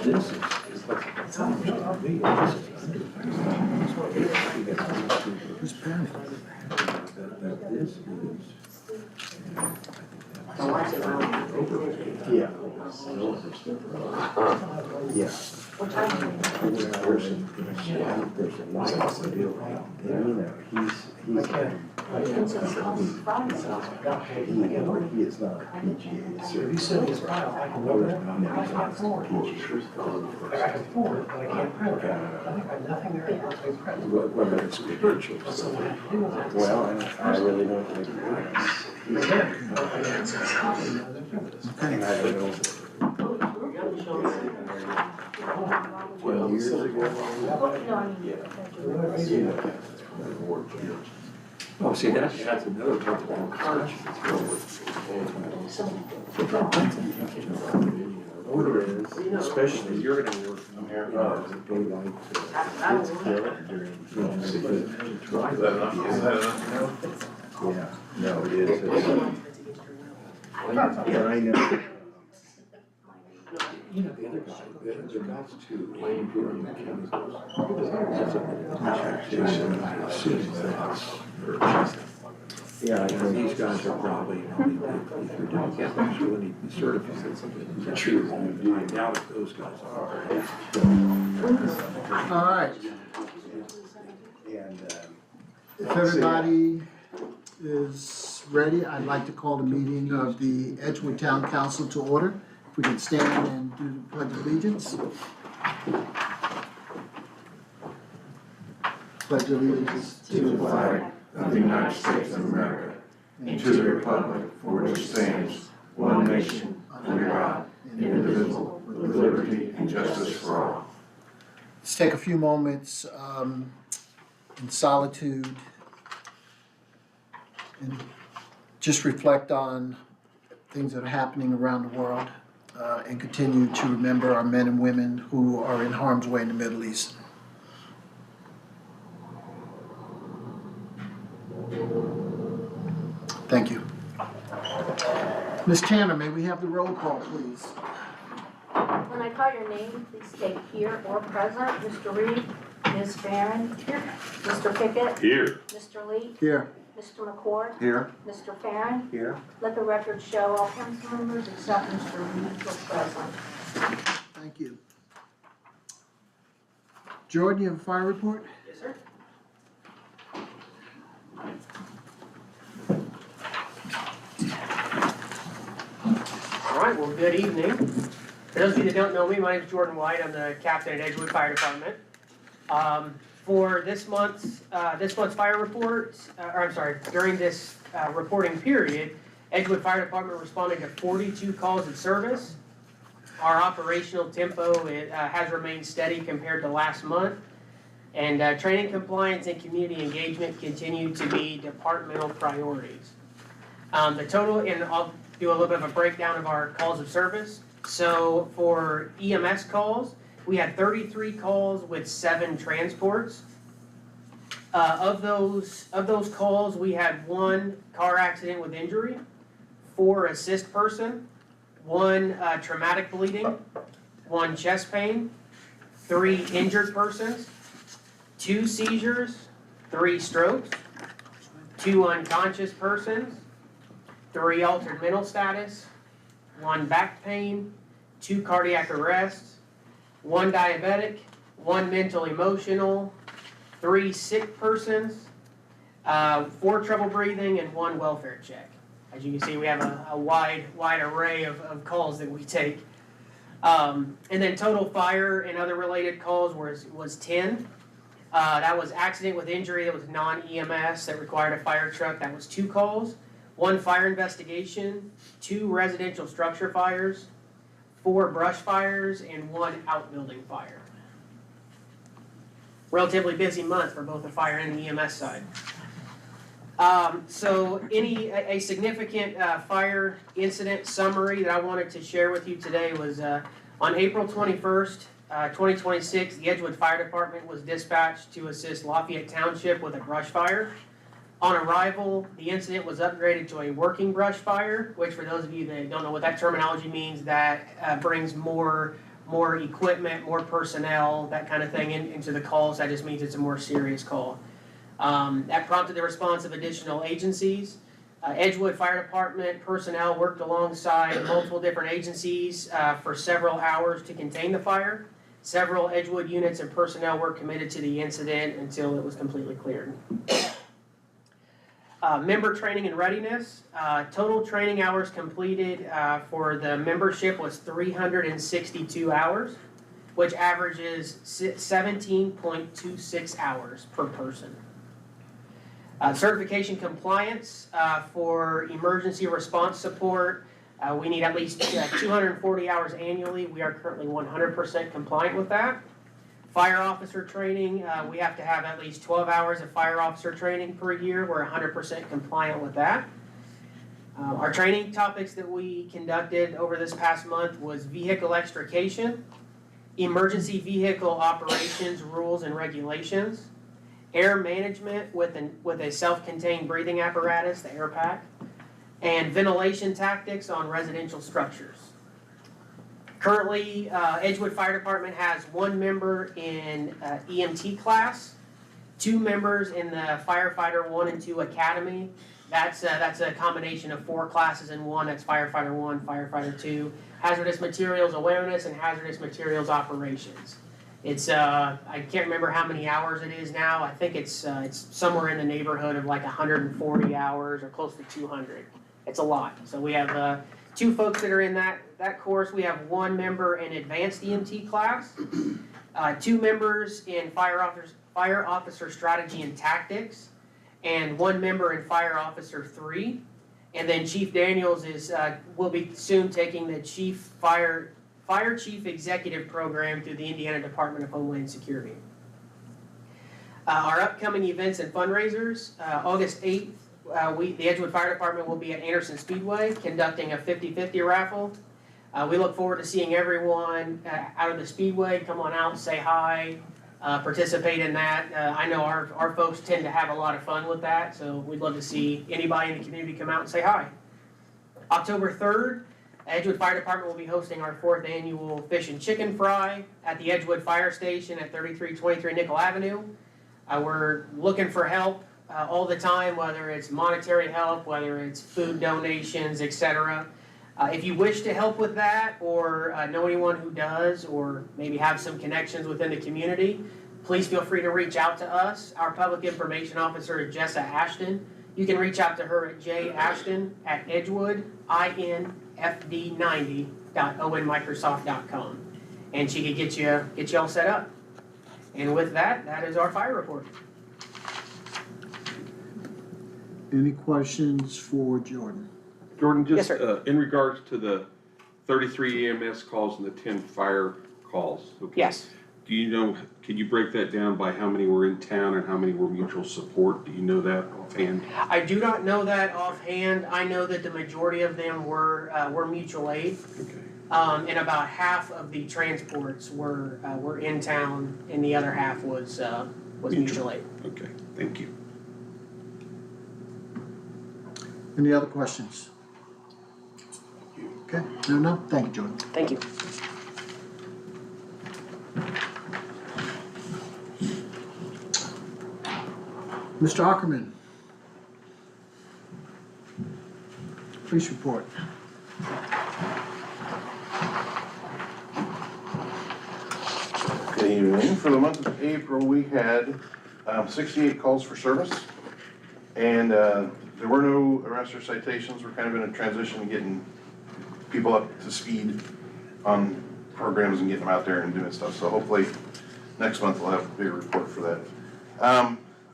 This is Who's Penny? This is. Yeah. Yeah. There's a lot of deal. And he's he is not a PGA. If you send me his file, I can look it up. I can't forward it. I can forward it, but I can't print it. I think I have nothing there that wants to be printed. Whether it's credentials. So what I do is Well, I really don't think it is. you can. I can't send a copy of the print. And I don't know. 12 years ago. Oh, see, that's another problem. Order is, especially you're gonna work. They like to kill it during. Yeah, no, it is. Yeah, I know. You know, the other guy, the guys too, Lane here in the county. Yeah, I These think. guys are probably, if you're doing chemicals, you need to be certified. True, I doubt if those guys are. All right, And, if everybody is ready, I'd like to call the meeting of the Edgewood Town Council to order. If we can stand and do the pledge of allegiance. Pledge allegiance to the flag of the United States of America and to the republic for which it stands, one nation, under God, indivisible, with liberty and justice for all. Let's take a few moments in solitude and just reflect on things that are happening around the world and continue to remember our men and women who are in harm's way in the Middle East. Thank you. Ms. Tanner, may we have the roll call, please? When I call your name, please state here or present. Mr. Reed, Ms. Barron, Mr. Pickett, Here. Mr. Lee, Here. Mr. McCord, here. Mr. Farren. Here. Let the record show all council members except Mr. Reed were present. Thank you. Jordan, you have a fire report? Yes, sir. All right, well, good evening. For those of you that don't know me, my name is Jordan White. I'm the captain at Edgewood Fire Department. For this month's fire report, during this reporting period, Edgewood Fire Department responded to 42 calls of service. Our operational tempo has remained steady compared to last month. And training compliance and community engagement continue to be departmental priorities. The total, and I'll do a little bit of a breakdown of our calls of service. So for EMS calls, we had 33 calls with 7 transports. Of those calls, we had 1 car accident with injury, 4 assist person, 1 traumatic bleeding, 1 chest pain, 3 injured persons, 2 seizures, 3 strokes, 2 unconscious persons, 3 altered mental status, 1 back pain, 2 cardiac arrests, 1 diabetic, 1 mental emotional, 3 sick persons, 4 trouble breathing, and 1 welfare check. As you can see, we have a wide array of calls that we take. And then total fire and other related calls was 10. That was accident with injury, that was non-EMS, that required a fire truck, that was 2 calls. 1 fire investigation, 2 residential structure fires, 4 brush fires, and 1 outbuilding fire. Relatively busy month for both the fire and the EMS side. So a significant fire incident summary that I wanted to share with you today was on April 21st, 2026, the Edgewood Fire Department was dispatched to assist Lafayette Township with a brush fire. On arrival, the incident was upgraded to a working brush fire, which for those of you that don't know what that terminology means, that brings more more equipment, more personnel, that kind of thing into the calls. That just means it's a more serious call. That prompted the response of additional agencies. Edgewood Fire Department personnel worked alongside multiple different agencies for several hours to contain the fire. Several Edgewood units and personnel were committed to the incident until it was completely cleared. Member training and readiness. Total training hours completed for the membership was 362 hours, which averages 17.26 hours per person. Certification compliance for emergency response support. We need at least 240 hours annually. We are currently 100% compliant with that. Fire officer training, we have to have at least 12 hours of fire officer training per year. We're 100% compliant with that. Our training topics that we conducted over this past month was vehicle extrication, emergency vehicle operations rules and regulations, air management with a self-contained breathing apparatus, the air pack, and ventilation tactics on residential structures. Currently, Edgewood Fire Department has 1 member in EMT class, 2 members in the Firefighter 1 and 2 Academy. That's a combination of 4 classes in one. That's Firefighter 1, Firefighter 2, Hazardous Materials Awareness, and Hazardous Materials Operations. It's I can't remember how many hours it is now. I think it's somewhere in the neighborhood of like 140 hours or close to 200. It's a lot. So we have 2 folks that are in that course. We have 1 member in advanced EMT class, 2 members in fire officer strategy and tactics, and 1 member in fire officer 3. And then Chief Daniels will be soon taking the Fire Chief Executive Program through the Indiana Department of Homeland Security. Our upcoming events and fundraisers, August 8th, the Edgewood Fire Department will be at Anderson Speedway conducting a 50-50 raffle. We look forward to seeing everyone out of the Speedway. Come on out, say hi, participate in that. I know our folks tend to have a lot of fun with that, so we'd love to see anybody in the community come out and say hi. October 3rd, Edgewood Fire Department will be hosting our 4th annual Fish and Chicken Fry at the Edgewood Fire Station at 3323 Nickel Avenue. We're looking for help all the time, whether it's monetary help, whether it's food donations, etc. If you wish to help with that, or know anyone who does, or maybe have some connections within the community, please feel free to reach out to us. Our Public Information Officer is Jessa Ashton. You can reach out to her at jashton@edgewoodinfd90.owenmicrosoft.com, and she can get you all set up. And with that is our fire report. Any questions for Jordan? Jordan, Yes, just sir. in regards to the 33 EMS calls and the 10 fire calls. Okay. Yes. Do you know, can you break that down by how many were in town and how many were mutual support? Do you know that offhand? I do not know that offhand. I know that the majority of them were mutual aid. Okay. And about half of the transports were in town, and the other half was mutual aid. Okay, thank you. Any other questions? Okay, no, thank you, Jordan. Thank you. Mr. Ackerman. Police report. Good evening. For the month of April, we had 68 calls for service, and there were no arrests or citations. We're kind of in a transition getting people up to speed on programs and getting them out there and doing stuff. So hopefully next month we'll have a bigger report for that.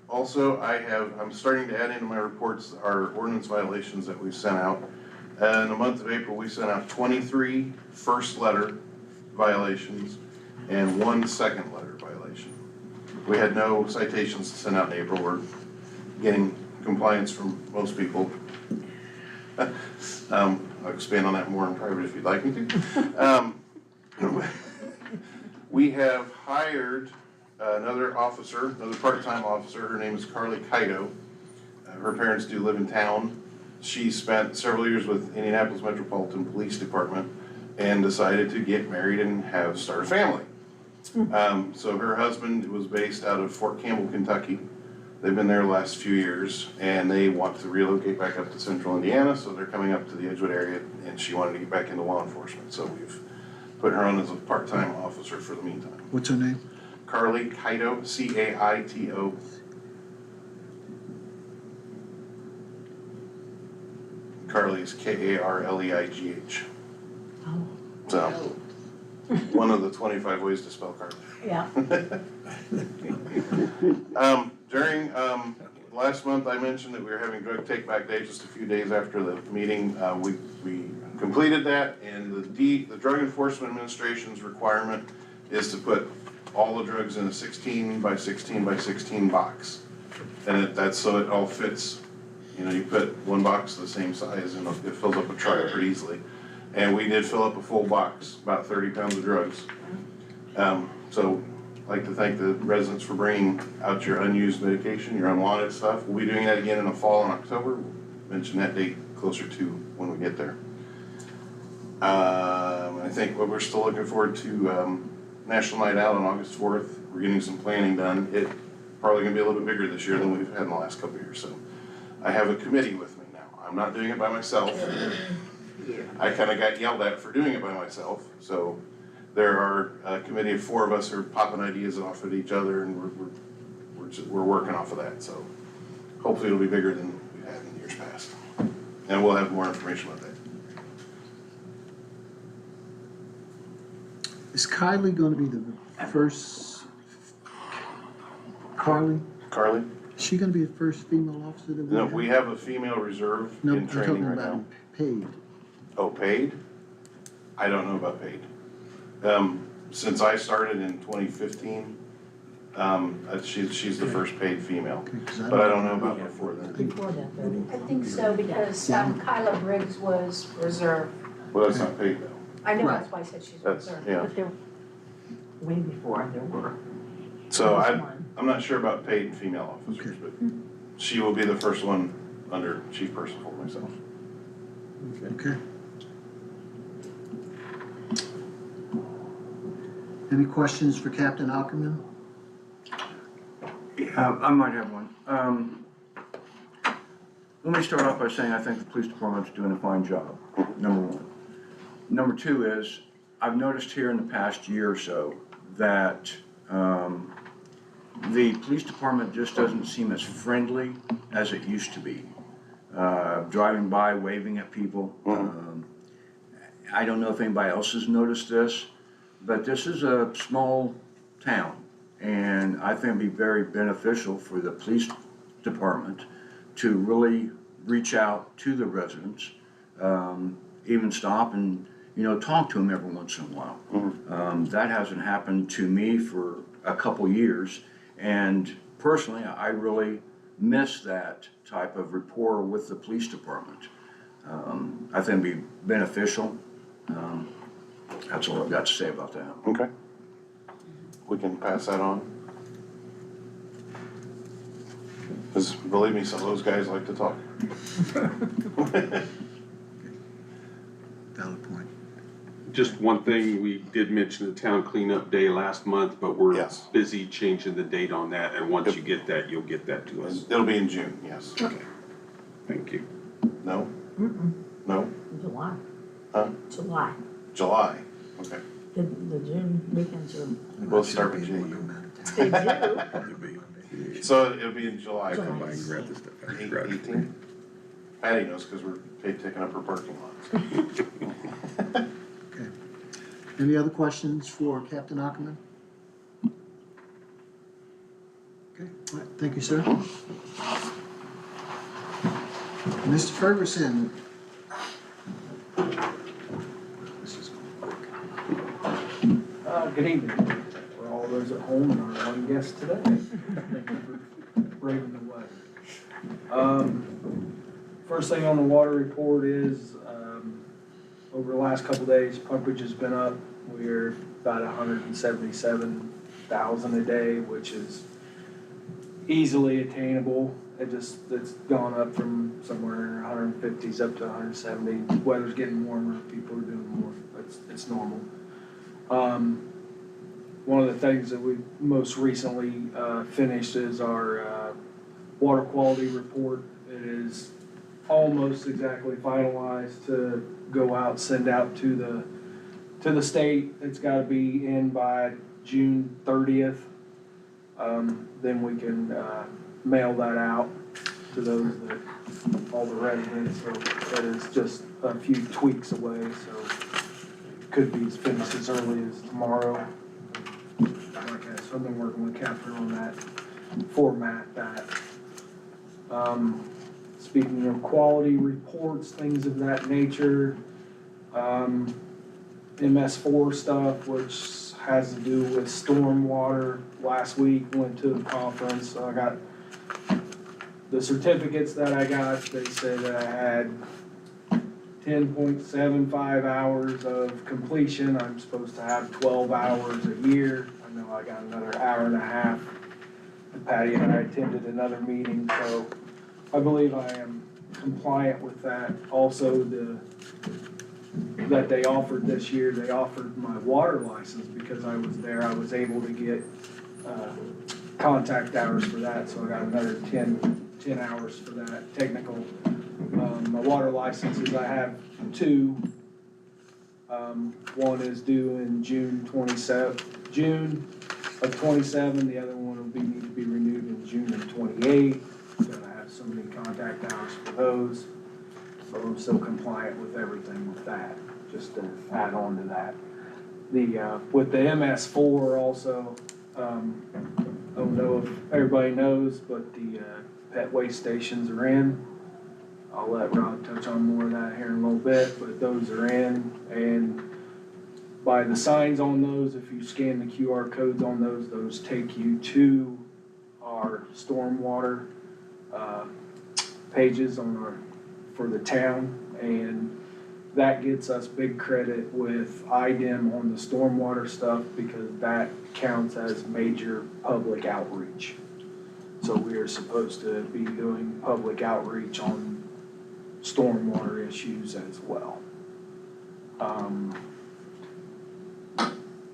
Also, I'm starting to add into my reports our ordinance violations that we've sent out. In the month of April, we sent out 23 first letter violations and 1 second letter violation. We had no citations to send out in April. We're getting compliance from most people. I'll expand on that more in private if you'd like me to. We have hired another part-time officer. Her name is Carly Kaido. Her parents do live in town. She spent several years with Indianapolis Metropolitan Police Department and decided to get married and start a family. So her husband was based out of Fort Campbell, Kentucky. They've been there the last few years, and they want to relocate back up to central Indiana, so they're coming up to the Edgewood area, and she wanted to get back into law enforcement, so we've put her on as a part-time officer for the meantime. What's her name? Carly Caito, C-A-I-T-O. Carly is K-A-R-L-E-I-G-H. Oh. So, one of the 25 ways to spell Carly. Yeah. During, last month, I mentioned that we were having drug take-back day just a few days after the meeting. We completed that, and the Drug Enforcement Administration's requirement is to put all the drugs in a 16 by 16 by 16 box. And that's so it all fits. You know, you put one box the same size and it fills up a truck pretty easily. And we did fill up a full box, about 30 pounds of drugs. So I'd like to thank the residents for bringing out your unused medication, your unwanted stuff. We'll be doing that again in the fall and October. We'll mention that date closer to when we get there. I think what we're still looking forward to, National Night Out on August 4th. We're getting some planning done. It's probably gonna be a little bit bigger this year than we've had in the last couple of years, so. I have a committee with me now. I'm not doing it by myself. I kinda got yelled at for doing it by myself, so there are a committee of 4 of us who are popping ideas off at each other, and we're working off of that, so hopefully it'll be bigger than we've had in years past. And we'll have more information about that. Is Kylie gonna be the first, Carly? Carly? Is she gonna be the first female officer that we No, have? we have a female reserve No, in I'm training talking right about now. paid. Oh, paid? I don't know about paid. Since I started in 2015, she's the first paid female. Okay, 'cause But I don't know about before then. Before that, though. I think so, because Kyla Briggs was reserve. Well, that's not paid though. I know, Right. that's why I said she's That's, reserve. yeah. But there, way before, there were. So There was I'm one. not sure about paid female officers, but she will be the first one under chief person for myself. Okay. Any questions for Captain Ackerman? Yeah, I might have one. Let me start off by saying I think the police department's doing a fine job, number one. Number two is, I've noticed here in the past year or so that the police department just doesn't seem as friendly as it used to be. Driving by, waving at people. I don't know if anybody else has noticed this, but this is a small town. And I think it'd be very beneficial for the police department to really reach out to the residents, even stop and, talk to them every once in a while. That hasn't happened to me for a couple years. And personally, I really miss that type of rapport with the police department. I think it'd be beneficial. That's all I've got to say about that. Okay. We can pass that on. Because believe me, some of those guys like to talk. Valid point. Just one thing, we did mention the town cleanup day last month, but we're Yes. busy changing the date on that, and once you get that, you'll get that to us. It'll be in June, yes. Okay, thank you. No? Mm-mm, No? July. Huh? July. July? Okay. The June weekends are, We'll start with J.U. they do. So it'll be in July. July. Buy and grab this stuff. 18? Patty knows because we're taking up her parking lots. Okay. Any other questions for Captain Ackerman? Okay, all right, thank you, sir. Mr. Ferguson. Good evening, for all those at home and our one guest today. Thank you for braving the weather. First thing on the water report is, over the last couple of days, pumpage has been up. We're about 177,000 a day, which is easily attainable It's gone up from somewhere 150s up to 170. Weather's getting warmer, people are doing more, it's normal. One of the things that we most recently finished is our water quality report. It is almost exactly finalized to go out, send out to the state. It's gotta be in by June 30th. Then we can mail that out to those that, all the residents, so that is just a few tweaks away, so it could be finished as early as tomorrow. Like I said, I've been working with Catherine on that, format that. Speaking of quality reports, things of that nature, MS4 stuff, which has to do with stormwater. Last week, went to a conference, so I got the certificates that I got. They said that I had 10.75 hours of completion. I'm supposed to have 12 hours a year. I know I got another hour and a half. And Patty and I attended another meeting, so I believe I am compliant with that. Also, that they offered this year, they offered my water license because I was there. I was able to get contact hours for that, so I got another 10 hours for that technical. My water licenses, I have two. One is due in June of 27. The other one will need to be renewed in June of 28. Gotta have so many contact hours for those. So I'm still compliant with everything with that, just to add on to that. With the MS4 also, I don't know if everybody knows, but the pet waste stations are in. I'll let Rob touch on more of that here in a little bit, but those are in, and by the signs on those, if you scan the QR codes on those take you to our stormwater pages for the town, and that gets us big credit with IDEM on the stormwater stuff because that counts as major public outreach. So we are supposed to be doing public outreach on stormwater issues as well.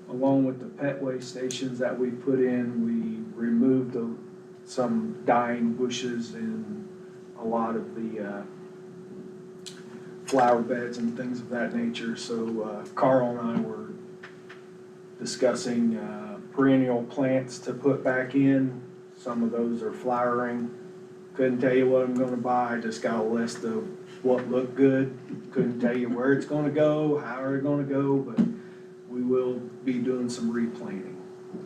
Along with the pet waste stations that we put in, we removed some dying bushes in a lot of the flower beds and things of that nature. So Carl and I were discussing perennial plants to put back in. Some of those are flowering. Couldn't tell you what I'm gonna buy, I just got a list of what looked good. Couldn't tell you where it's gonna go, how it's gonna go, but we will be doing some replanting.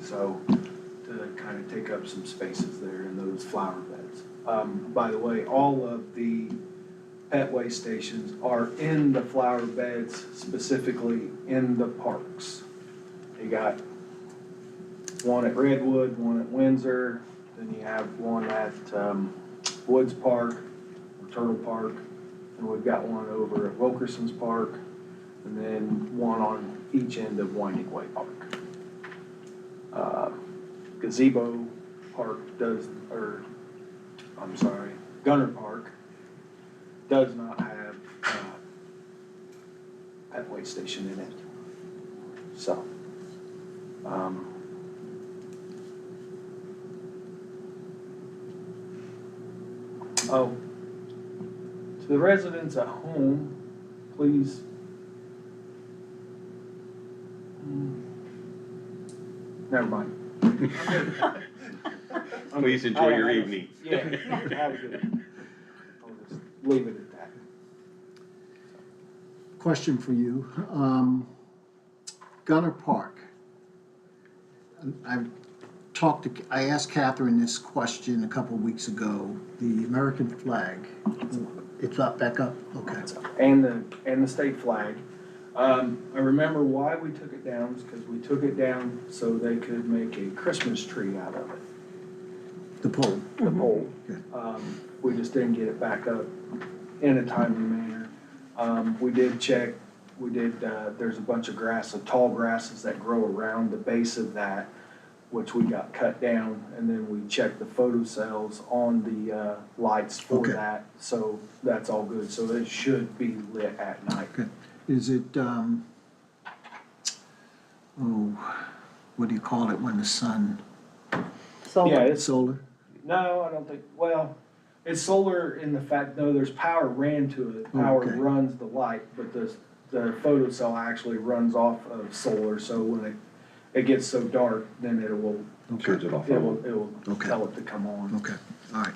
So to kind of take up some spaces there in those flower beds. By the way, all of the pet waste stations are in the flower beds, specifically in the parks. You got one at Redwood, one at Windsor, then you have one at Woods Park, or Turtle Park, and we've got one over at Wilkerson's Park, and then one on each end of Winding Way Park. Gazebo Park Gunner Park does not have pet waste station in it. So, to the residents at home, please never mind. Please enjoy your evening. Yeah, have a good one. I'll just leave it at that. Question for you. Gunner Park. I asked Catherine this question a couple of weeks ago. The American flag, it's up, back up? Okay. And the state flag. I remember why we took it down, is because we took it down so they could make a Christmas tree out of it. The pole. The pole. Okay. We just didn't get it back up in a timely manner. We did check, there's a bunch of grass, tall grasses that grow around the base of that. which we got cut down, and then we checked the photo cells on the, lights for Okay. that, so that's all good, so it should be lit at night. Okay. Is it, what do you call it when the sun, So, Yeah, it's, solar? no, I don't think, well, it's solar in the fact, no, there's power ran to it, power Okay. runs the light, but the photo cell actually runs off of solar, so when it gets so dark, then it will, Turns it off. it will Okay. tell it to come on. Okay, all right.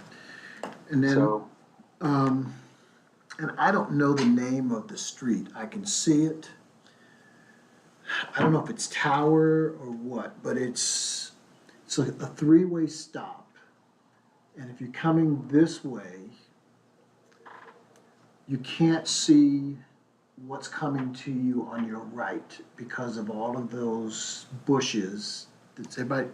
And then, So, and I don't know the name of the street, I can see it. I don't know if it's Tower or what, but it's like a three-way stop. And if you're coming this way, you can't see what's coming to you on your right because of all of those bushes. Does everybody,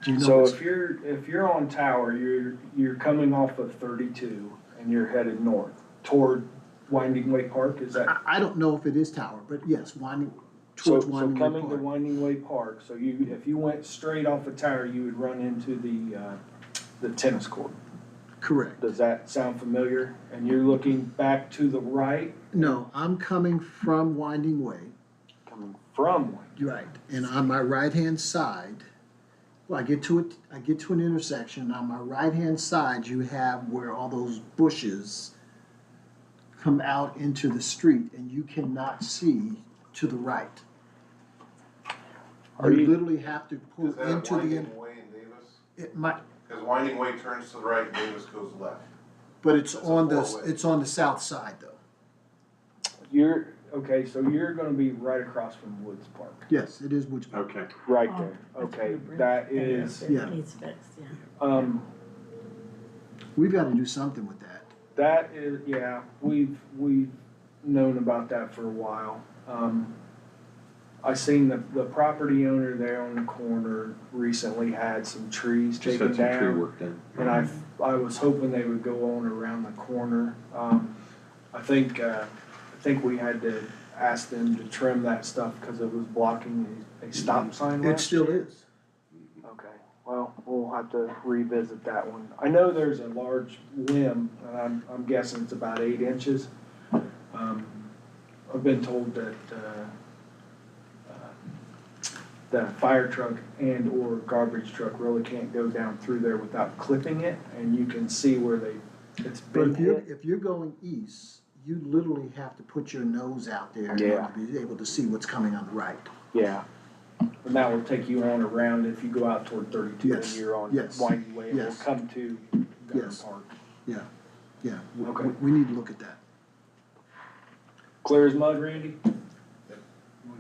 do you know? so what's- if you're on Tower, you're coming off of 32 and you're headed north toward Winding Way Park, is that? I don't know if it is Tower, but yes, So, towards so Winding Way coming to Park. Winding Way Park, so if you went straight off of Tower, you would run into the tennis court. Correct. Does that sound familiar? And you're looking back to the right, No, I'm coming from Winding Way, coming from Winding. you're right, and on my right-hand side, well, I get to an intersection, on my right-hand side, you have where all those bushes come out into the street, and you cannot see to the right. Are You you- literally have to pull Is that into the, Winding Way in Davis? it might, Because Winding Way turns to the right, Davis goes left. but it's It's a on the, four-way. it's on the south side, though. Okay, so you're gonna be right across from Woods Park. Yes, it is Woods Park. Okay. Right Oh, there, that's okay, the bridge. that is, Yeah. it needs fixed, yeah. We've gotta do something with that. that is, yeah, we've known about that for a while. I seen the property owner there on the corner recently had some trees Just taken had some tree down. work done. And I was hoping they would go on around the corner. I think we had to ask them to trim that stuff because it was blocking a stop sign. It last still year. is. Okay, well, we'll have to revisit that one. I know there's a large limb, and I'm guessing it's about 8 inches. I've been told that, the fire truck and or garbage truck really can't go down through there without clipping it, and you can see where it's But been hit. if you're going east, you literally have to put your nose out there in order Yeah. to be able to see what's coming on the right. Yeah. And that will take you on around if you go out toward 32 and Yes, you're on yes, Winding Way, and we'll yes. come to Gunner Yes. Park. Yeah, Okay. we need to look at that. Clear as mud, Randy?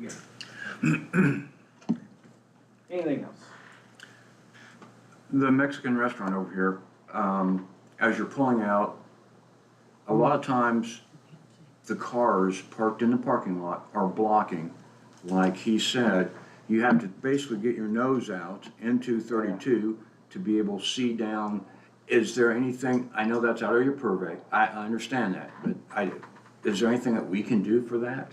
We good. Anything else? The Mexican restaurant over here, as you're pulling out, a lot of times the cars parked in the parking lot are blocking. Like he said, you have to basically get your nose out into 32 to be able to see down. Is there anything, I know that's out of your purvey, I understand that, but is there anything that we can do for that?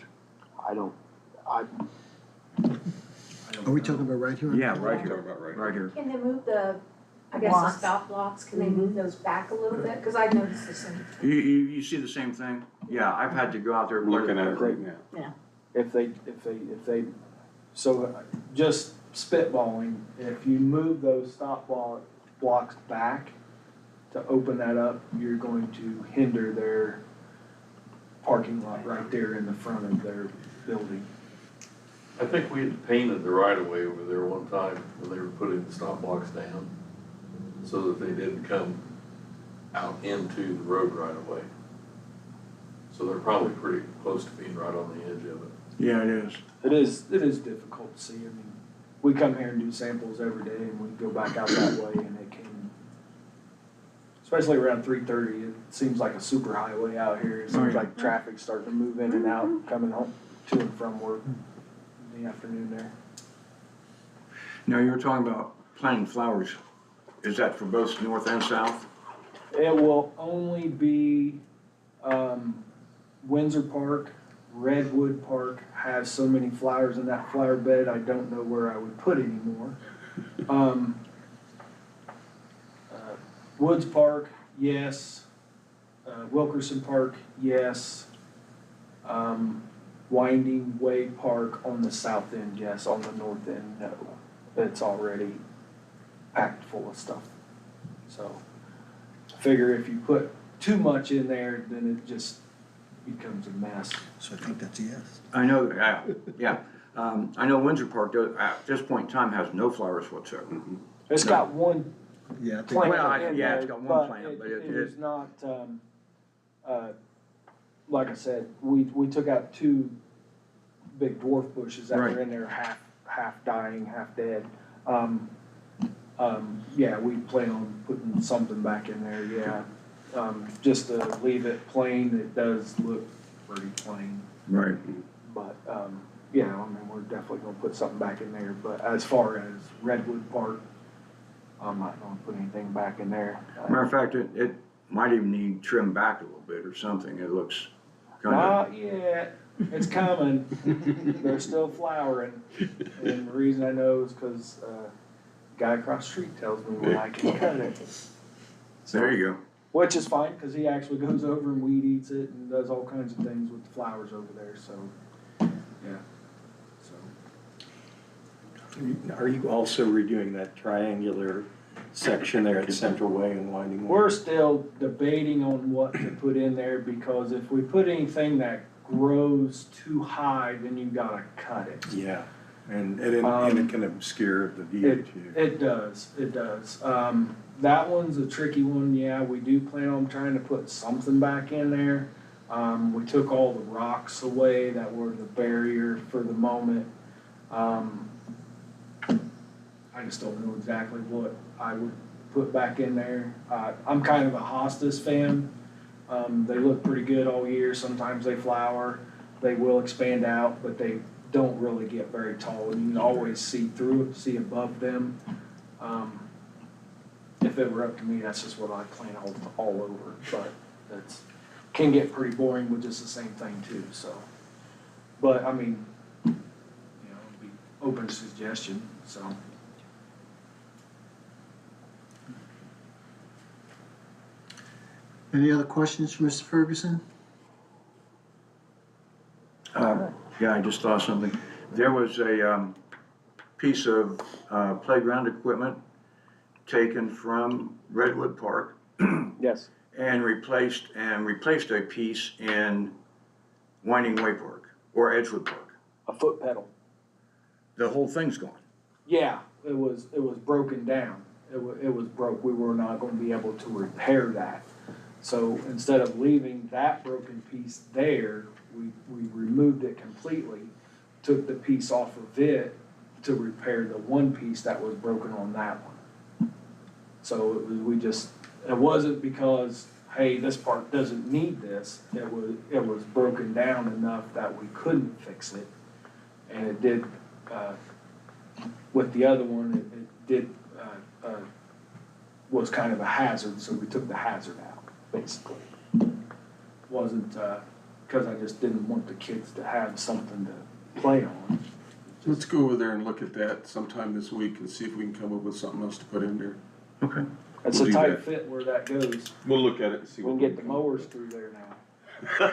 Are we talking about right here? Yeah, right Talking here, about right right here. Can they move the, I guess the Blocks. stop blocks, can they move those back a little bit? Cause I noticed the same. You see the same thing? Yeah, I've had to go out there. I'm looking at it right now. If they, so just spitballing, if you move those blocks back to open that up, you're going to hinder their parking lot right there in the front of their building. I think we had painted the right of way over there one time when they were putting the stop blocks down, so that they didn't come out into the road right of way. So they're probably pretty close to being right on the edge of it. Yeah, it is. It is difficult to see, I mean, we come here and do samples every day and we go back out that way and it can, especially around 3:30, it seems like a super highway out here. It seems like traffic's starting to move in and out, coming home to and from work in the afternoon there. Now, you were talking about planting flowers. Is that for both north and south? It will only be, Windsor Park, Redwood Park has so many flowers in that flower bed, I don't know where I would put any more. Um, Woods Park, yes. Wilkerson Park, yes. Winding Way Park on the south end, yes. On the north end, no. It's already packed full of stuff. So, I figure if you put too much in there, then it just becomes a mess. So I think that's a yes. I know, yeah. I know Windsor Park, at this point in time, has no flowers whatsoever. It's got one Yeah, I think, plant Well, in yeah, there, it's got one but plant, but it it- is not, like I said, we took out two big dwarf bushes that Right. were in there, half dying, half dead. Yeah, we plan on putting something back in there, yeah. Just to leave it plain, it does look pretty plain, Right. but, yeah, I mean, we're definitely gonna put something back in there, but as far as Redwood Park, I'm not gonna put anything back in there. Matter of fact, it might even need trimmed back a little bit or something. It looks kind of, Not yet, it's coming, they're still flowering, and the reason I know is cause, guy across the street tells me when I can cut it. there you go. Which is fine, cause he actually goes over and weed eats it and does all kinds of things with the flowers over there, so, yeah, so. Are you also redoing that triangular section there at Central Way and Winding Way? We're still debating on what to put in there, because if we put anything that grows too high, then you gotta cut it. Yeah, and it can obscure the view too. It does. That one's a tricky one, yeah, we do plan on trying to put something back in there. We took all the rocks away that were the barrier for the moment. I just don't know exactly what I would put back in there. I'm kind of a hostas fan. They look pretty good all year, sometimes they flower, they will expand out, but they don't really get very tall, and you can always see through it, see above them. If it were up to me, that's just what I plan all over, but that's, can get pretty boring with just the same thing too, so. But, I mean, you know, it'd be open suggestion, so. any other questions for Mr. Ferguson? Yeah, I just thought something. There was a piece of playground equipment taken from Redwood Park Yes. and replaced a piece in Winding Way Park or Edgewood Park. A foot pedal. The whole thing's gone. Yeah, it was broken down. It was broke. We were not gonna be able to repair that. So instead of leaving that broken piece there, we removed it completely, took the piece off of it to repair the one piece that was broken on that one. So it wasn't because, hey, this part doesn't need this. It was broken down enough that we couldn't fix it. And it did, with the other one, it was kind of a hazard, so we took the hazard out, basically. Wasn't, cause I just didn't want the kids to have something to play on. Let's go over there and look at that sometime this week and see if we can come up with something else to put in there. Okay. It's We'll a do tight that. fit where that goes. We'll look at it and see We what. can get the mowers through there now.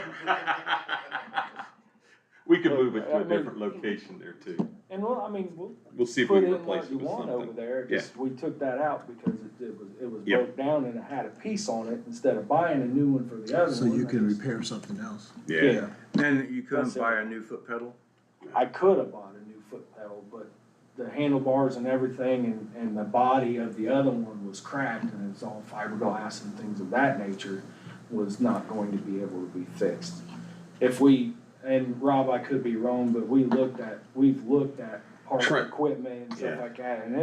We can move it to I a mean- different location there too. And we'll We'll see if we put can in replace what it you with want over something. there, just, we took that out because it was Yep. broke down and it had a piece on it, instead of buying a new one for the other one. So you I can just- repair something else. Yeah. And you couldn't That's it. buy a new foot pedal? I could have bought a new foot pedal, but the handlebars and everything and the body of the other one was cracked and it's all fiberglass and things of that nature, was not going to be able to be fixed. And Rob, I could be wrong, but we've looked at parts Trent. equipment and stuff Yeah. like that, and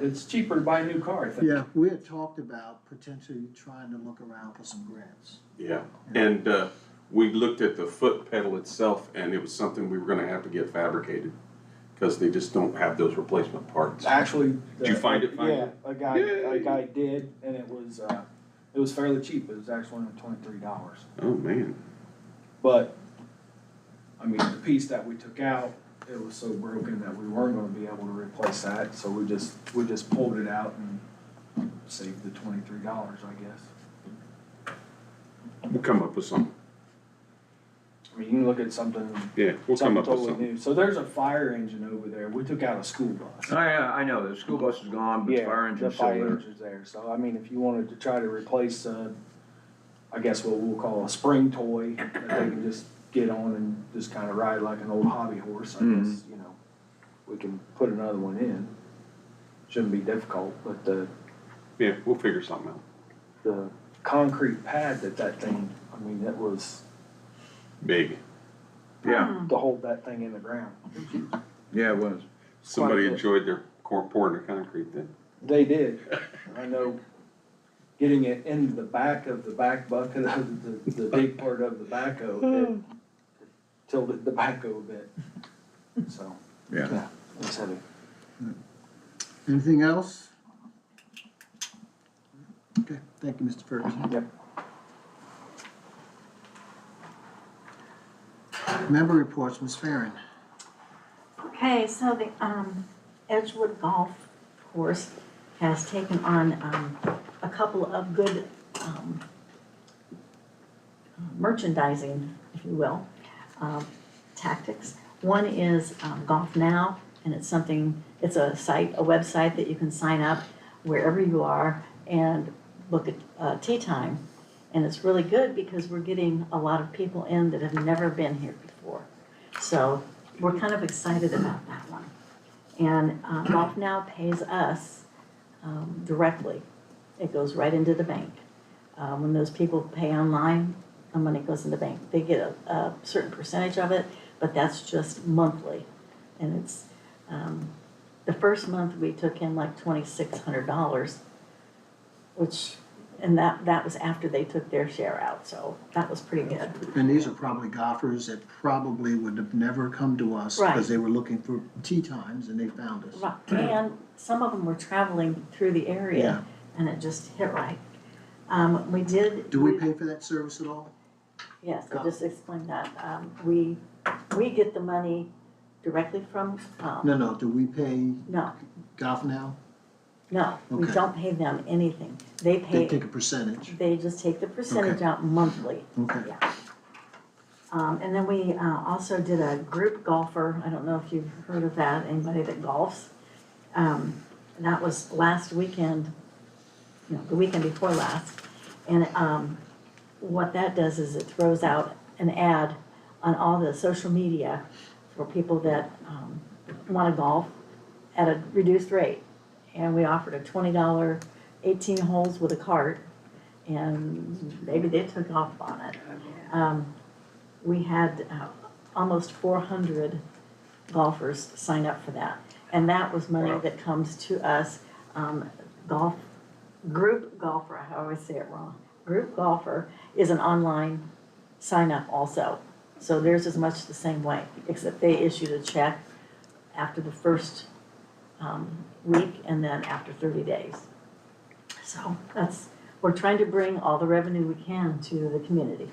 it's cheaper to buy a new car, I think. Yeah, we had talked about potentially trying to look around for some grants. Yeah, and we looked at the foot pedal itself and it was something we were gonna have to get fabricated. Cause they just don't have those replacement parts. Actually. Did you find it Yeah, finally? a guy did, and it was fairly cheap, it was actually only $23. Oh, man. But, I mean, the piece that we took out, it was so broken that we weren't gonna be able to replace that, so we just pulled it out and saved the $23, I guess. We'll come up with something. I mean, you can look at something, Yeah, we'll come something up with totally something. new. So there's a fire engine over there. We took out a school bus. Oh, yeah, I know, the school bus is gone, but the fire The engine's still fire there. engine's there. So, I mean, if you wanted to try to replace, I guess what we'll call a spring toy that they can just get on and just kind of ride like an old hobby horse, I guess, you know, we can put another one in. Shouldn't be difficult, but Yeah, we'll figure something out. the concrete pad that thing, I mean, that was Big. Yeah, to hold that thing in the ground. yeah, it was. Somebody Quite a bit. enjoyed their pouring the concrete then. They did. I know getting it in the back of the back bucket of the big part of the backhoe, it tilted the backhoe a bit. So, Yeah. yeah, it's heavy. Anything else? Okay, thank you, Mr. Ferguson. Yep. Member reports, Ms. Farren. Okay, so the Edgewood Golf Course has taken on a couple of good merchandising, if you will, tactics. One is Golf Now, and it's a site, a website that you can sign up wherever you are and book a tee time. And it's really good because we're getting a lot of people in that have never been here before. So we're kind of excited about that one. And Golf Now pays us directly. It goes right into the bank. When those people pay online, the money goes in the bank. They get a certain percentage of it, but that's just monthly. And it's, the first month we took in like $2,600, and that was after they took their share out, so that was pretty good. And these are probably golfers that probably would have never come to us because Right. they were looking for tee times and they found us. Right, and some of them were traveling through the Yeah. area, and it just hit right. We did. Do we pay for that service at all? Yes, I just explained that. We get the money directly from, No, do we pay no, Golf Now? no, we Okay. don't pay them anything. They They pay, take a percentage. they just take the percentage out monthly. Okay. Yeah. And then we also did a group golfer, I don't know if you've heard of that, anybody that golfs. That was last weekend, the weekend before last. And what that does is it throws out an ad on all the social media for people that want to golf at a reduced rate. And we offered a $20, 18 holes with a cart, and maybe they took off on it. We had almost 400 golfers sign up for that. And that was money that comes to us. Group Golfer, I always say it wrong. Group Golfer is an online sign up also. So theirs is much the same way, except they issued a check after the first week and then after 30 days. So we're trying to bring all the revenue we can to the community.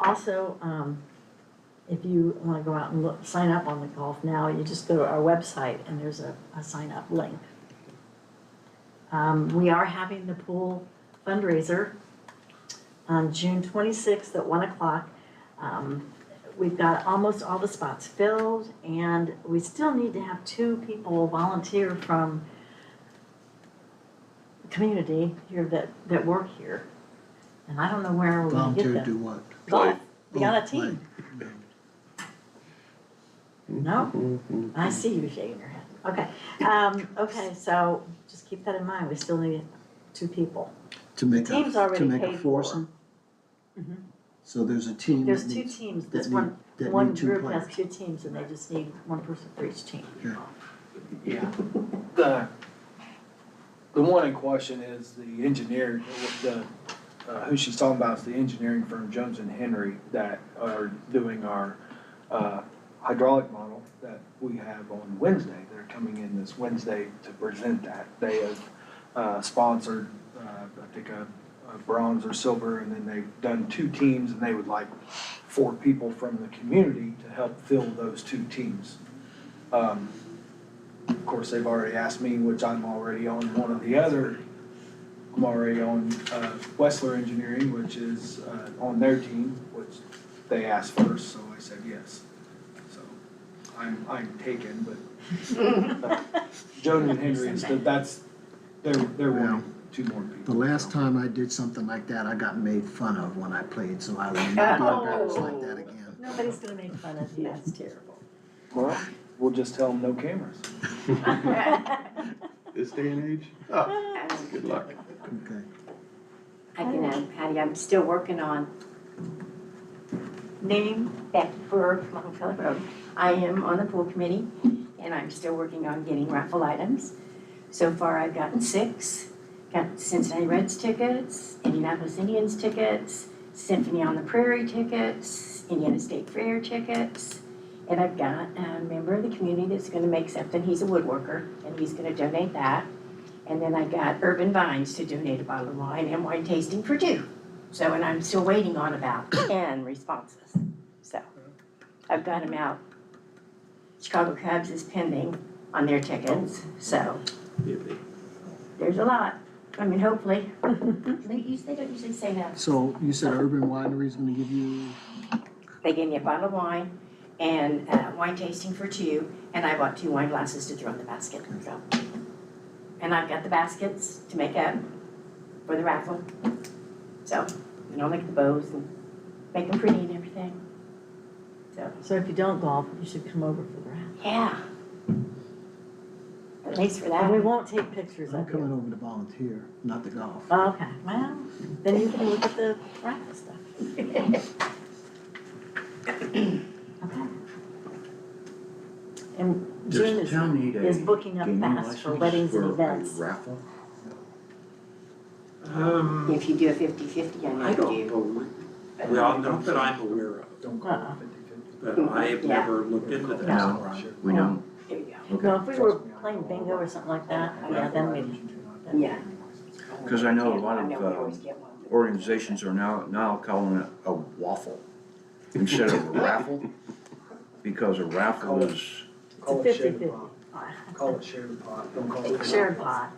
Also, if you want to go out and sign up on the Golf Now, you just go to our website and there's a sign up link. We are having the pool fundraiser on June 26th at 1 o'clock. We've got almost all the spots filled, and we still need to have 2 people volunteer from the community here that work here. And I don't know where we're gonna get Volunteer them. to do what? Golf, be on a Oh, team. No? I see you shaking your head. Okay, okay, so just keep that in mind, we still need 2 people. To make Team's a already paid paid for. foursome? Mhm. So there's a team. There's that 2 needs- teams, that this need- one that need 2 group has players. 2 teams, and they just need 1 person for each team. Yeah. The one in question is the engineer, who she's talking about is the engineering firm Jones and Henry that are doing our hydraulic model that we have on Wednesday. They're coming in this Wednesday to present that. They have sponsored, I think a bronze or silver, and then they've done 2 teams, and they would like 4 people from the community to help fill those 2 teams. Of course, they've already asked me, which I'm already on one or the other. I'm already on, Wessler Engineering, which is, on their team, which they asked first, so I said yes. So, I'm taken, but Jody and Henry instead, they're wanting two more people. The last time I did something like that, I got made fun of when I played, so I will not do embarrassed like that again. Nobody's gonna make fun of you, that's terrible. Well, we'll just tell them no cameras. This day and age? Oh, good luck. Okay. I can add, Patty, I'm still working on Name? Becky Burke, Longfellow Road. I am on the pool committee, and I'm still working on getting raffle items. So far, I've gotten 6. Got Cincinnati Reds tickets, Indianapolis Indians tickets, Symphony on the Prairie tickets, Indiana State Fair tickets. And I've got a member of the community that's gonna make something, he's a woodworker, and he's gonna donate that. And then I got Urban Vines to donate a bottle of wine and wine tasting for 2. So, and I'm still waiting on about 10 responses. So, I've got them out. Chicago Cubs is pending on their tickets, so there's a lot. I mean, hopefully. They don't usually say no. So you said Urban Winery's gonna give you, They gave me a bottle of wine and wine tasting for 2, and I bought 2 wine glasses to throw in the basket, so. And I've got the baskets to make up for the raffle. So, I'll make the bows and make them pretty and everything. So if you don't golf, you should come over for the raffle. Yeah. At least for And we that. won't take pictures I'm of coming you. over to volunteer, not to golf. Oh, okay, well, then you can look at the raffle stuff. Okay. And June Does the town need a is booking up gaming fast for license weddings and for a events. raffle? If you do a 50-50, I know I you don't do. know, well, not that I'm aware of, Don't call Uh-uh. it 50-50. but I have Yeah. never looked into that. No. We don't? There you go. No, if we were playing bingo or something like that, yeah, then we'd. Yeah. Because I know a lot I know we of always get one. organizations are now calling it a waffle instead of a raffle. Because a raffle is, Call It's it a share the 50-50. pot. Call it share the pot, don't call it. Shared pot.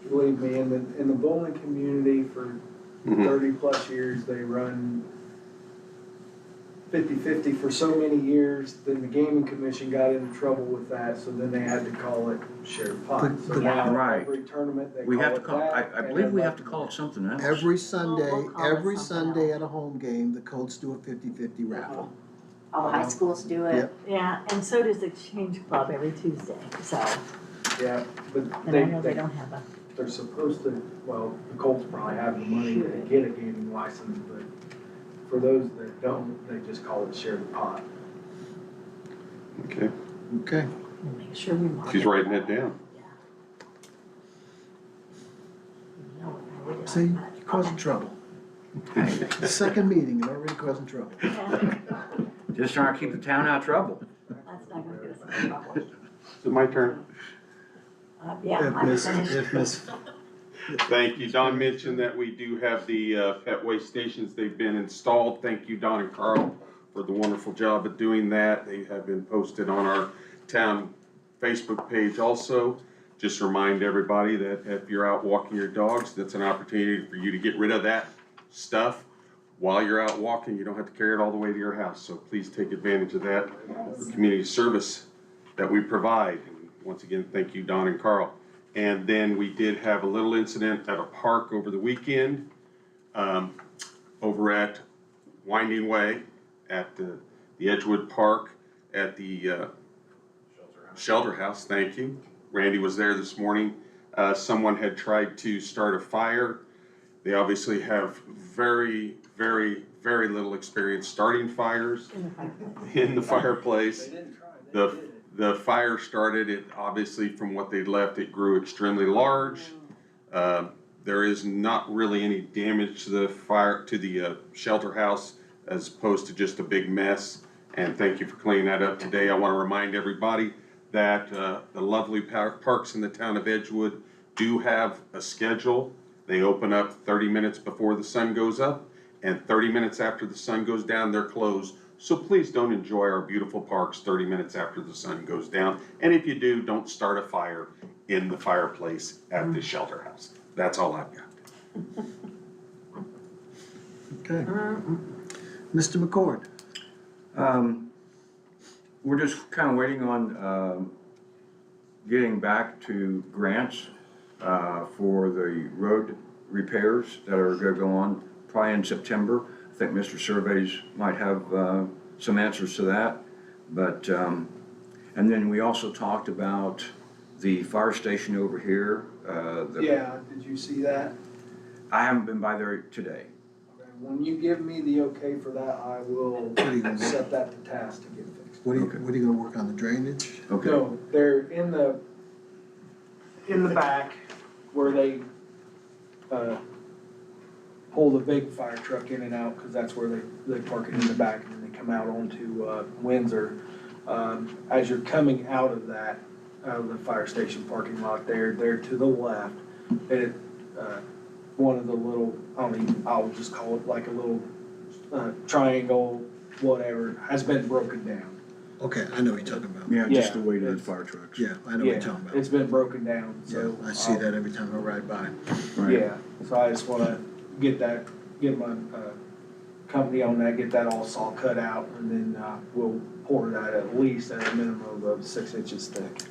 Believe me, in the bowling community for Mhm. 30-plus years, they run 50-50 for so many years, then the gaming commission got into trouble with that, so then they had to call it shared pot. So now Right. every tournament, they we call have to it call, that. I and believe we then have to call it something else. Every Sunday, we'll call it every something Sunday else. at a home game, the Colts do a 50-50 raffle. All high schools do it. Yep. Yeah, and so does the Exchange Club every Tuesday, so, Yeah, but and I know they don't have a, they're supposed to, well, the Colts probably have the money to get a gaming license, but for those that don't, they just call it shared pot. Okay, Okay. we'll make sure we mark it. she's writing that down. You know what I really like See, about it. you're causing trouble. Second meeting, you're already causing trouble. Yeah, Just trying to keep the town out of trouble. that's not gonna get us in trouble. Is it my turn? Yeah, If I'm Miss, finished. if Miss, Thank you. Don mentioned that we do have the pet waste stations. They've been installed. Thank you, Don and Carl, for the wonderful job of doing that. They have been posted on our town Facebook page also. Just remind everybody that if you're out walking your dogs, that's an opportunity for you to get rid of that stuff while you're out walking. You don't have to carry it all the way to your house. So please take advantage of that for community service that we provide. And once again, thank you, Don and Carl. And then we did have a little incident at a park over the weekend, over at Winding Way, at the Edgewood Park, at the Shelter House, thank you. Randy was there this morning. Someone had tried to start a fire. They obviously have very, very, very little experience starting fires in the fireplace. The fire started, it obviously from what they left, it grew extremely large. There is not really any damage to the fire, to the shelter house, as opposed to just a big mess. And thank you for cleaning that up today. I want to remind everybody that the lovely parks in the town of Edgewood do have a schedule. They open up 30 minutes before the sun goes up, and 30 minutes after the sun goes down, they're closed So please don't enjoy our beautiful parks 30 minutes after the sun goes down. And if you do, don't start a fire in the fireplace at the shelter house. That's all I've got. Okay. Mr. McCord? We're just kind of waiting on getting back to grants for the road repairs that are gonna go on probably in September. I think Mr. Surveys might have some answers to that. But, and then we also talked about the fire station over here. Yeah, did you see that? I haven't been by there today. Okay, when you give me the okay for that, I will What are you gonna do? set that to task to get fixed. What are you, Okay. what are you gonna work on, the drainage? Okay. No, they're in the back where they, pull the big fire truck in and out, cause that's where they park it in the back, and then they come out onto, Windsor. As you're coming out of that, out of the fire station parking lot there to the left, it, one of the little, I'll just call it like a little, triangle, whatever, has been broken down. Okay, I know what you're talking about. Yeah, just the Yeah, way to the it's- fire trucks. Yeah, I know what you're talking about. It's been broken down, Yeah, so. I see that every time I ride by. Right. Yeah, so I just wanna get my, company on that, get that all saw cut out, and then, we'll pour that at least at a minimum of 6 inches thick.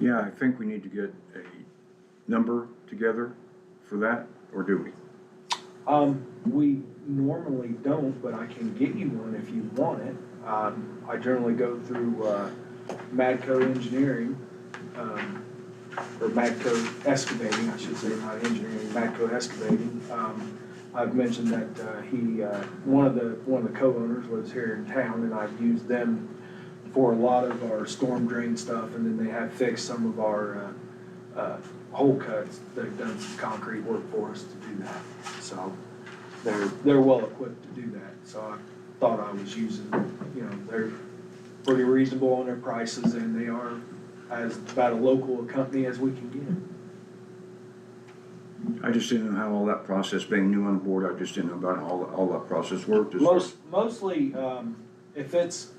Yeah, I think we need to get a number together for that, or do we? We normally don't, but I can get you one if you want it. I generally go through, Madco Engineering, or Madco Excavating, I should say, not engineering, Madco Excavating. I've mentioned that, one of the co-owners was here in town, and I've used them for a lot of our storm drain stuff, and then they have fixed some of our, hole cuts. They've done some concrete work for us to do that, so they're well equipped to do that. So I thought I was using, they're pretty reasonable on their prices, and they are as about a local company as we can get. I just didn't know how all that process, being new on board, I just didn't know about how all that process worked. as far- Mostly, if it's,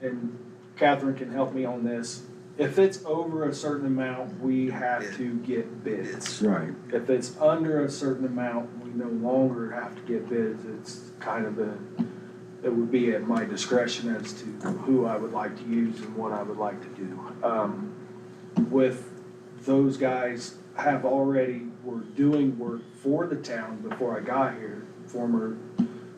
and Catherine can help me on this, if it's over a certain amount, we have to get bids. Right, If it's under a certain amount, we no longer have to get bids. It's kind of it would be at my discretion as to who I would like to use and what I would like to do. With those guys have already, were doing work for the town before I got here. Former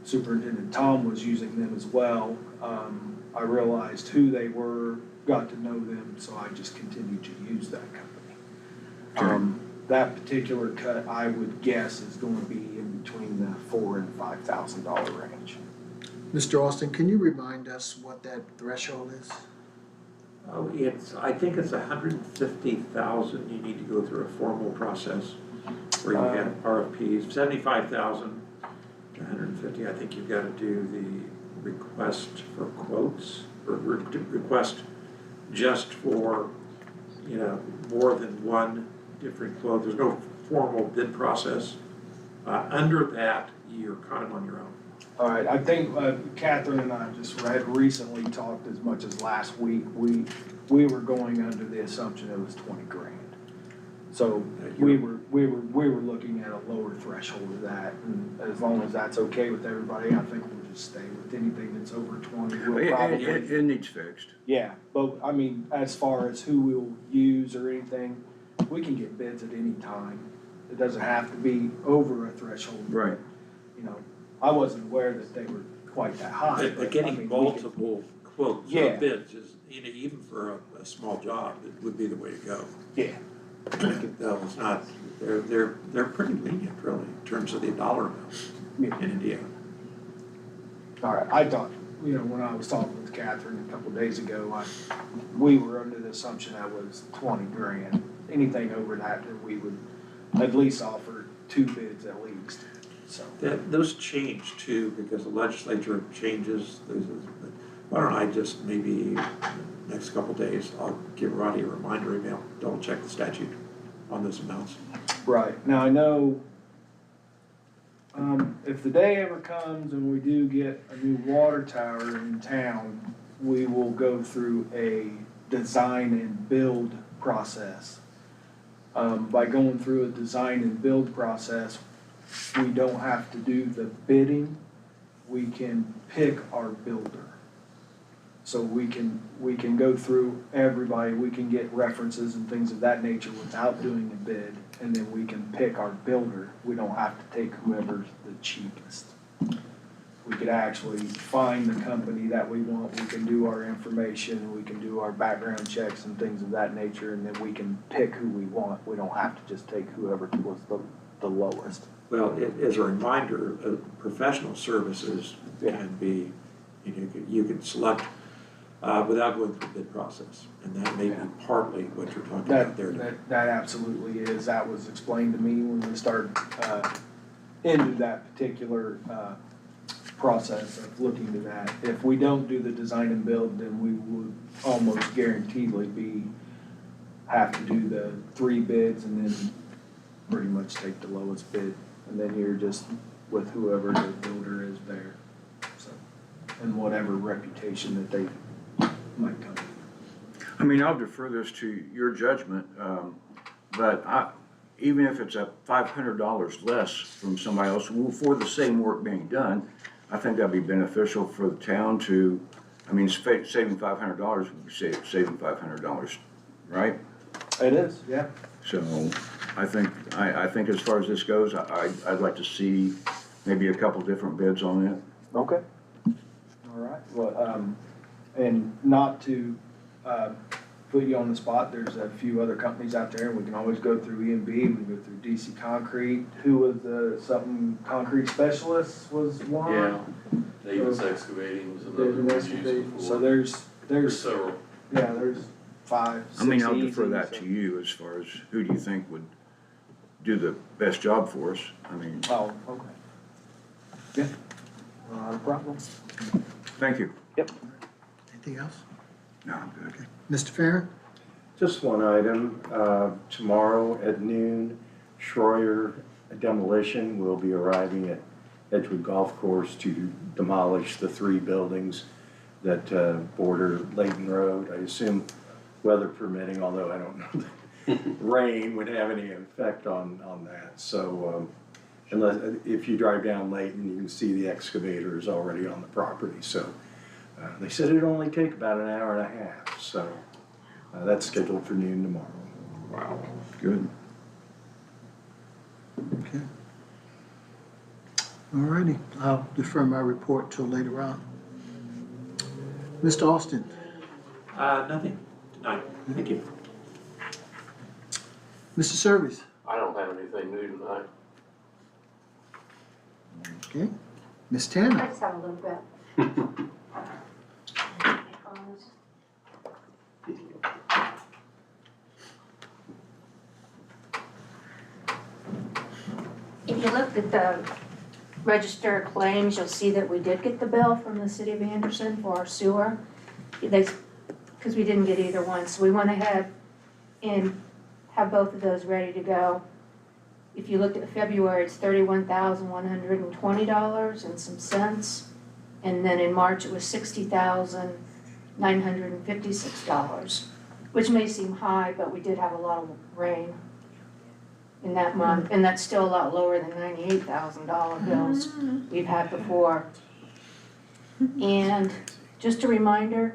Superintendent Tom was using them as well. I realized who they were, got to know them, so I just continued to use that company. That particular cut, I would guess, is going to be in between the $4,000 and $5,000 range. Mr. Austin, can you remind us what that threshold is? Oh, I think it's 150,000, you need to go through a formal process where you get RFPs, 75,000 to 150, I think you've got to do the request for quotes, or request just for, more than one different quote. There's no formal bid process. Under that, you're kind of on your own. All right, I think Catherine and I just had recently talked as much as last week. We were going under the assumption it was 20 grand. So we were looking at a lower threshold of that, and as long as that's okay with everybody, I think we'll just stay with anything that's over 20. We'll probably. it needs fixed. Yeah, but I mean, as far as who we'll use or anything, we can get bids at any time. It doesn't have to be over a threshold. Right. I wasn't aware that they were quite that high. But getting multiple quotes Yeah. or bids is, even for a small job, it would be the way to go. Yeah. Though it's not, they're pretty lenient really in terms of the dollar amount in Indiana. All right, I thought, when I was talking with Catherine a couple days ago, we were under the assumption that was 20 grand. Anything over that, then we would at least offer 2 bids at least, so. Those change too, because the legislature changes. Why don't I just maybe next couple days, I'll give Roddy a reminder email, double check the statute on those amounts. Right, now I know If the day ever comes and we do get a new water tower in town, we will go through a design and build process. By going through a design and build process, we don't have to do the bidding, we can pick our builder. So we can go through everybody, we can get references and things of that nature without doing a bid, and then we can pick our builder. We don't have to take whoever's the cheapest. We could actually find the company that we want, we can do our information, we can do our background checks and things of that nature, and then we can pick who we want. We don't have to just take whoever was the lowest. Well, as a reminder, professional services can be, you can select without going through the bid process. And that may be partly what you're talking about there. That absolutely is. That was explained to me when we started into that particular process of looking to that. If we don't do the design and build, then we would almost guaranteedly have to do the 3 bids and then pretty much take the lowest bid. And then you're just with whoever the builder is there. So, and whatever reputation that they might come. I mean, I'll defer this to your judgment, but even if it's a $500 less from somebody else for the same work being done, I think that'd be beneficial for the town to, I mean, saving $500 would be saving $500, right? It is, yeah. So I think as far as this goes, I'd like to see maybe a couple different bids on it. Okay. All right. Well, and not to put you on the spot, there's a few other companies out there, and we can always go through E&B, we can go through DC Concrete. Who was the something concrete specialist was one? Yeah, Davis Excavating was another There's an one we used excavating. before. So there's Several. yeah, there's 5, 6 I mean, I'll easy, defer that so- to you as far as who do you think would do the best job for us? I mean, Oh, okay. Yeah, not a problem. thank you. Anything else? No, I'm good. Okay. Mr. Farren? Just one item, tomorrow at noon, Schroyer Demolition will be arriving at Edgewood Golf Course to demolish the 3 buildings that border Layton Road. I assume weather permitting, although I don't know that rain would have any effect on that. So unless, if you drive down Layton, you can see the excavator is already on the property. So they said it'd only take about an hour and a half. So that's scheduled for noon tomorrow. Wow, good. Okay. All righty, I'll defer my report till later on. Mr. Austin? Nothing tonight, thank you. Mr. Service? I don't have anything new tonight. Okay. Ms. I Tanner? just have a little bit. If you looked at the register of claims, you'll see that we did get the bill from the city of Anderson for our sewer. Because we didn't get either one, so we went ahead and have both of those ready to go. If you looked at February, it's $31,120 and some cents. And then in March, it was $60,956, which may seem high, but we did have a lot of rain in that month, and that's still a lot lower than $98,000 bills we've had before. And just a reminder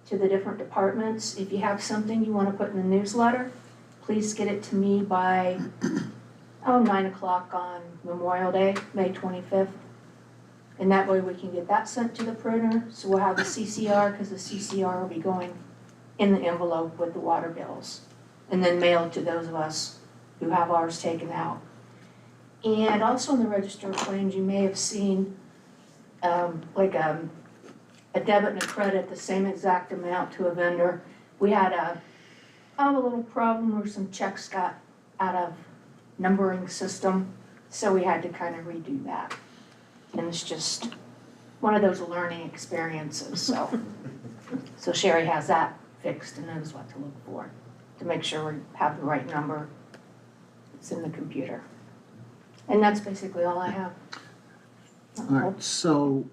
to the different departments, if you have something you want to put in the newsletter, please get it to me by 9 o'clock on Memorial Day, May 25th. And that way we can get that sent to the printer, so we'll have the CCR, because the CCR will be going in the envelope with the water bills, and then mail it to those of us who have ours taken out. And also in the register of claims, you may have seen a debit and a credit, the same exact amount to a vendor. We had a little problem where some checks got out of numbering system, so we had to kind of redo that. And it's just one of those learning experiences, so Sherry has that fixed and knows what to look for to make sure we have the right number that's in the computer. And that's basically all I have. All right, so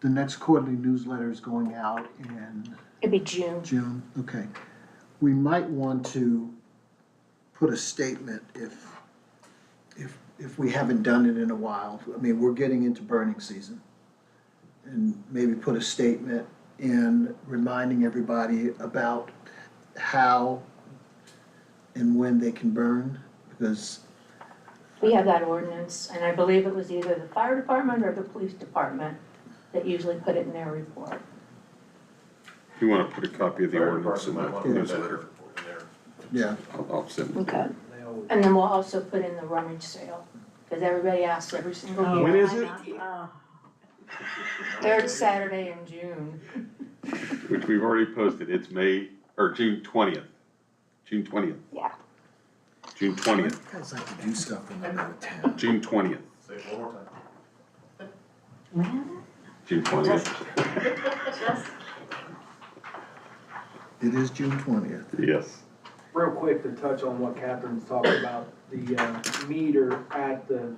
the next quarterly newsletter is going out in It'd be June. June, okay. We might want to put a statement if we haven't done it in a while. I mean, we're getting into burning season. And maybe put a statement in reminding everybody about how and when they can burn, because We have that ordinance, and I believe it was either the fire department or the police department that usually put it in their report. If you wanna put a copy of the Fire ordinance in the department might wanna put that newsletter, in there. yeah, I'll send it. Okay. They always- And then we'll also put in the rummage sale, because everybody asks every single year. When is it? Oh, Third Saturday in June. Which we've already posted, it's June 20th. June 20th. Yeah. June 20th, you guys like to do stuff when I'm out of town. June 20th, Say it one more time. when? June 20th, Just, It is June 20th. yes. Real quick to touch on what Catherine's talking about, the meter at the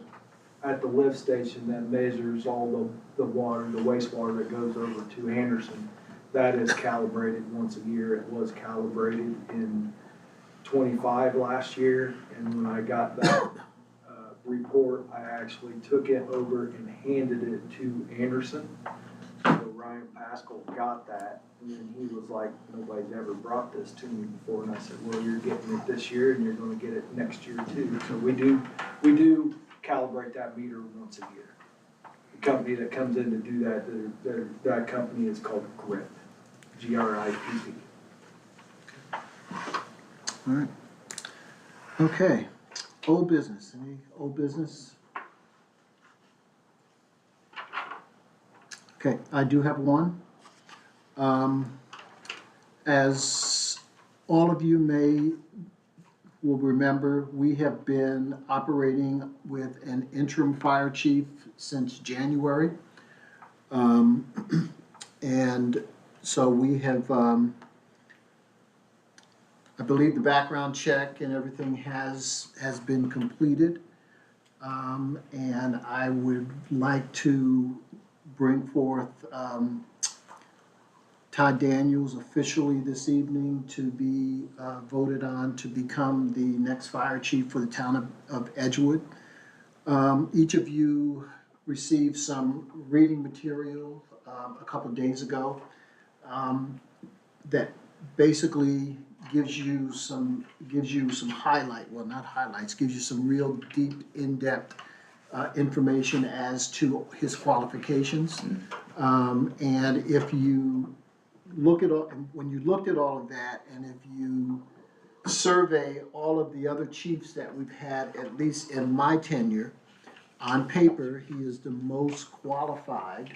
lift station that measures all the water, the wastewater that goes over to Anderson, that is calibrated once a year. It was calibrated in 25 last year, and when I got that report, I actually took it over and handed it to Anderson. So Ryan Pascal got that, and then he was like, nobody's ever brought this to me before, and I said, well, you're getting it this year, and you're gonna get it next year too. So we do calibrate that meter once a year. The company that comes in to do that, that company is called GRIP, GRIPP. All right. Okay, old business, any old business? Okay, I do have one. As all of you will remember, we have been operating with an interim fire chief since January. And so we have, I believe the background check and everything has been completed. And I would like to bring forth Todd Daniels officially this evening to be voted on to become the next fire chief for the town of Edgewood. Each of you received some reading material a couple of days ago that basically gives you some highlight, well, not highlights, gives you some real deep, in-depth information as to his qualifications. And if you look at when you looked at all of that, and if you survey all of the other chiefs that we've had, at least in my tenure, on paper, he is the most qualified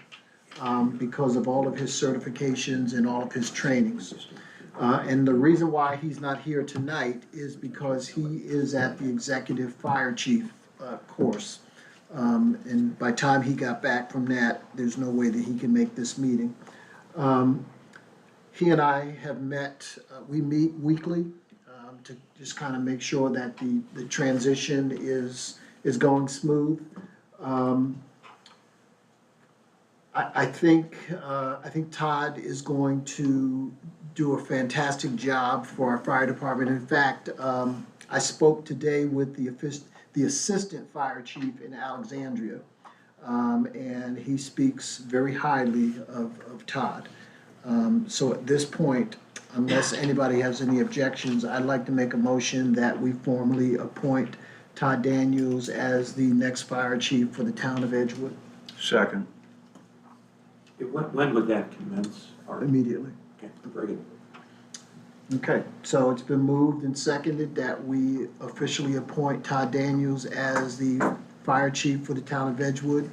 because of all of his certifications and all of his trainings. And the reason why he's not here tonight is because he is at the executive fire chief course. And by the time he got back from that, there's no way that he can make this meeting. He and I have met, we meet weekly to just kind of make sure that the transition is going smooth. I think Todd is going to do a fantastic job for our fire department. In fact, I spoke today with the assistant fire chief in Alexandria, and he speaks very highly of Todd. So at this point, unless anybody has any objections, I'd like to make a motion that we formally appoint Todd Daniels as the next fire chief for the town of Edgewood. Second. When would that commence? Art? Immediately. Okay, very good. Okay, so it's been moved and seconded that we officially appoint Todd Daniels as the fire chief for the town of Edgewood.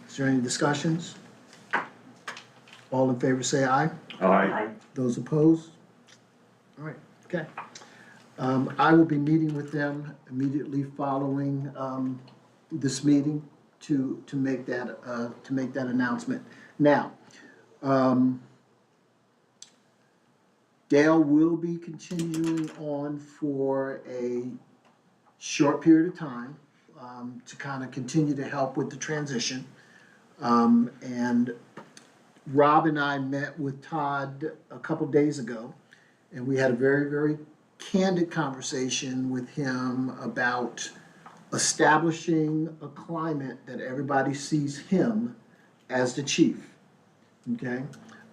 Is there any discussions? All in favor say aye. Aye. Those opposed? All right, okay. I will be meeting with them immediately following this meeting to make that announcement. Now, Dale will be continuing on for a short period of time, to kind of continue to help with the transition. And Rob and I met with Todd a couple days ago, and we had a very, very candid conversation with him about establishing a climate that everybody sees him as the chief, okay?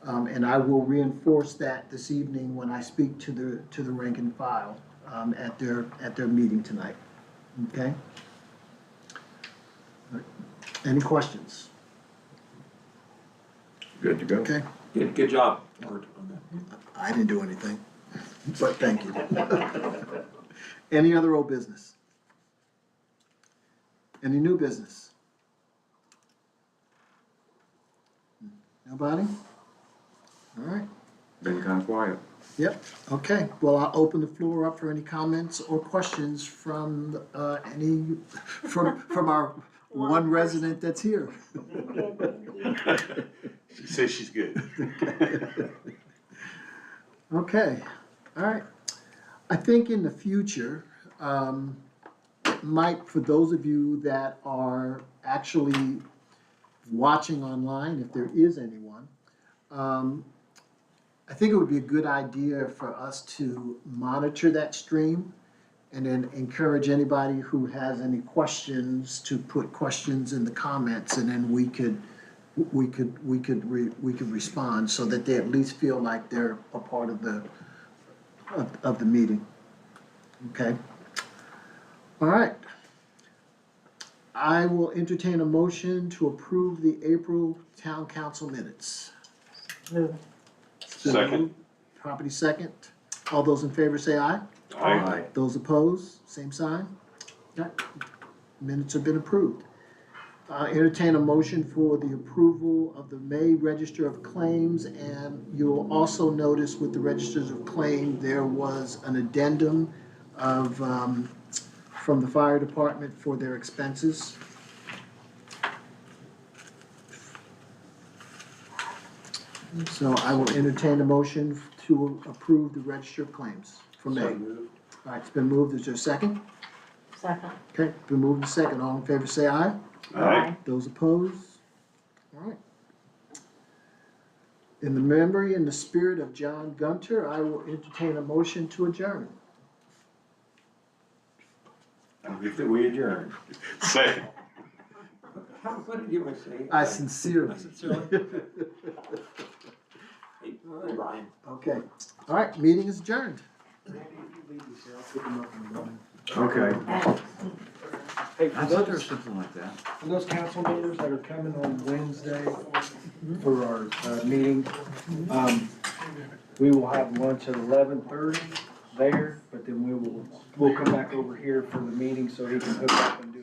And I will reinforce that this evening when I speak to the rank and file, at their meeting tonight, okay? Any questions? Good to go. Okay, Good job, Art, on that. I didn't do anything, but thank you. Any other old business? Any new business? Nobody? All right, Been kind of quiet. yep, okay. Well, I'll open the floor up for any comments or questions from from our one resident that's here. She says she's good. Okay, all right. I think in the future, Mike, for those of you that are actually watching online, if there is anyone, I think it would be a good idea for us to monitor that stream and then encourage anybody who has any questions to put questions in the comments, and then we could respond so that they at least feel like they're a part of the meeting. Okay? All right. I will entertain a motion to approve the April Town Council minutes. Move. Second. Property second. All those in favor say aye. Aye. Those opposed, same sign. Okay. Minutes have been approved. Entertain a motion for the approval of the May Register of Claims, and you'll also notice with the Registers of Claim, there was an addendum of, from the fire department for their expenses. So I will entertain a motion to approve the Register of Claims for May. All right, it's been moved, is there a second? Second. Okay, been moved and second, all in favor say aye. Aye. Those opposed? All right. In the memory and the spirit of John Gunter, I will entertain a motion to adjourn. I move that we adjourn. Second. What did you say? I sincerely. Sincerely. Hey, Brian. Okay, all right, meeting is adjourned. Okay. Hey, I thought there was something like that. for those council members that are coming on Wednesday for our meeting, we will have lunch at 11:30 there, but then we'll come back over here for the meeting so he can hook up and do